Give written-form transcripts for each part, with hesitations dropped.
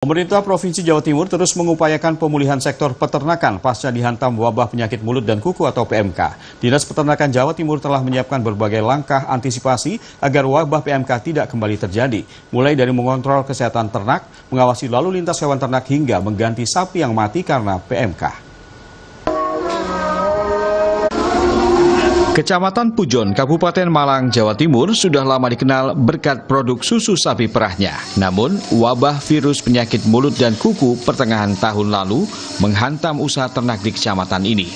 Pemerintah Provinsi Jawa Timur terus mengupayakan pemulihan sektor peternakan pasca dihantam wabah penyakit mulut dan kuku atau PMK. Dinas Peternakan Jawa Timur telah menyiapkan berbagai langkah antisipasi agar wabah PMK tidak kembali terjadi. Mulai dari mengontrol kesehatan ternak, mengawasi lalu lintas hewan ternak hingga mengganti sapi yang mati karena PMK. Kecamatan Pujon, Kabupaten Malang, Jawa Timur sudah lama dikenal berkat produk susu sapi perahnya. Namun, wabah virus penyakit mulut dan kuku pertengahan tahun lalu menghantam usaha ternak di kecamatan ini.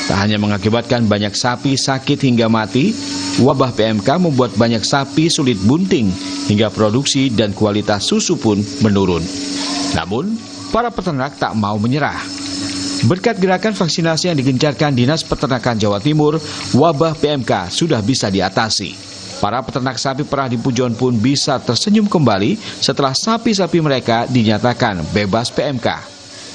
Tak hanya mengakibatkan banyak sapi sakit hingga mati, wabah PMK membuat banyak sapi sulit bunting hingga produksi dan kualitas susu pun menurun. Namun, para peternak tak mau menyerah. Berkat gerakan vaksinasi yang digencarkan Dinas Peternakan Jawa Timur, wabah PMK sudah bisa diatasi. Para peternak sapi perah di Pujon pun bisa tersenyum kembali setelah sapi-sapi mereka dinyatakan bebas PMK.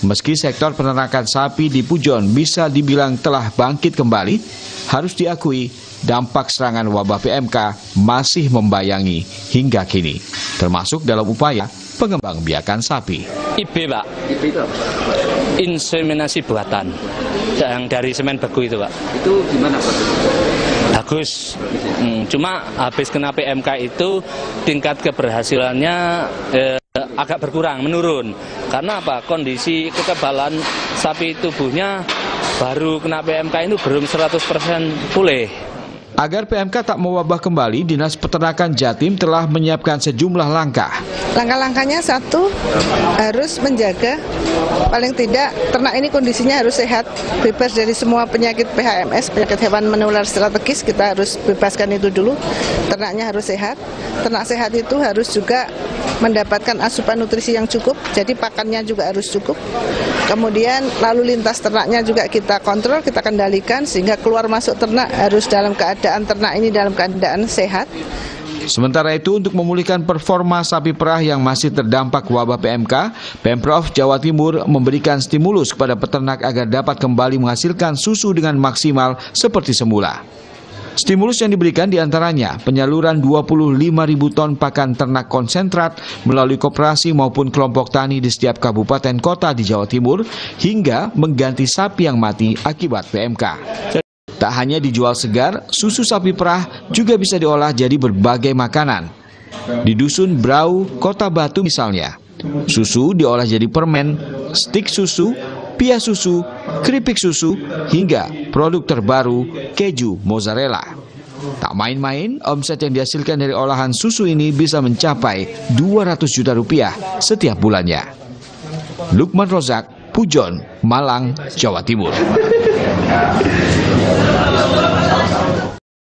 Meski sektor peternakan sapi di Pujon bisa dibilang telah bangkit kembali, harus diakui dampak serangan wabah PMK masih membayangi hingga kini, termasuk dalam upaya pengembangbiakan sapi. IB, Pak. IB itu apa? Inseminasi buatan yang dari semen beku itu, Pak. Itu gimana, Pak? Bagus. Cuma habis kena PMK itu tingkat keberhasilannya agak berkurang, menurun. Karena apa? Kondisi kekebalan sapi tubuhnya baru kena PMK itu belum 100% pulih. Agar PMK tak mewabah kembali, Dinas Peternakan Jatim telah menyiapkan sejumlah langkah. Langkah-langkahnya satu, harus menjaga paling tidak ternak ini kondisinya harus sehat, bebas dari semua penyakit PHMS, penyakit hewan menular strategis, kita harus bebaskan itu dulu. Ternaknya harus sehat, ternak sehat itu harus juga mendapatkan asupan nutrisi yang cukup, jadi pakannya juga harus cukup. Kemudian lalu lintas ternaknya juga kita kontrol, kita kendalikan sehingga keluar masuk ternak harus dalam keadaan ternak ini dalam keadaan sehat. Sementara itu, untuk memulihkan performa sapi perah yang masih terdampak wabah PMK, Pemprov Jawa Timur memberikan stimulus kepada peternak agar dapat kembali menghasilkan susu dengan maksimal seperti semula. Stimulus yang diberikan diantaranya penyaluran 25.000 ton pakan ternak konsentrat melalui koperasi maupun kelompok tani di setiap kabupaten kota di Jawa Timur hingga mengganti sapi yang mati akibat PMK. Tak hanya dijual segar, susu sapi perah juga bisa diolah jadi berbagai makanan. Di Dusun Brau, Kota Batu misalnya, susu diolah jadi permen, stik susu, pia susu, keripik susu, hingga produk terbaru keju mozzarella. Tak main-main, omset yang dihasilkan dari olahan susu ini bisa mencapai 200 juta rupiah setiap bulannya. Lukman Rozak, Pujon, Malang, Jawa Timur.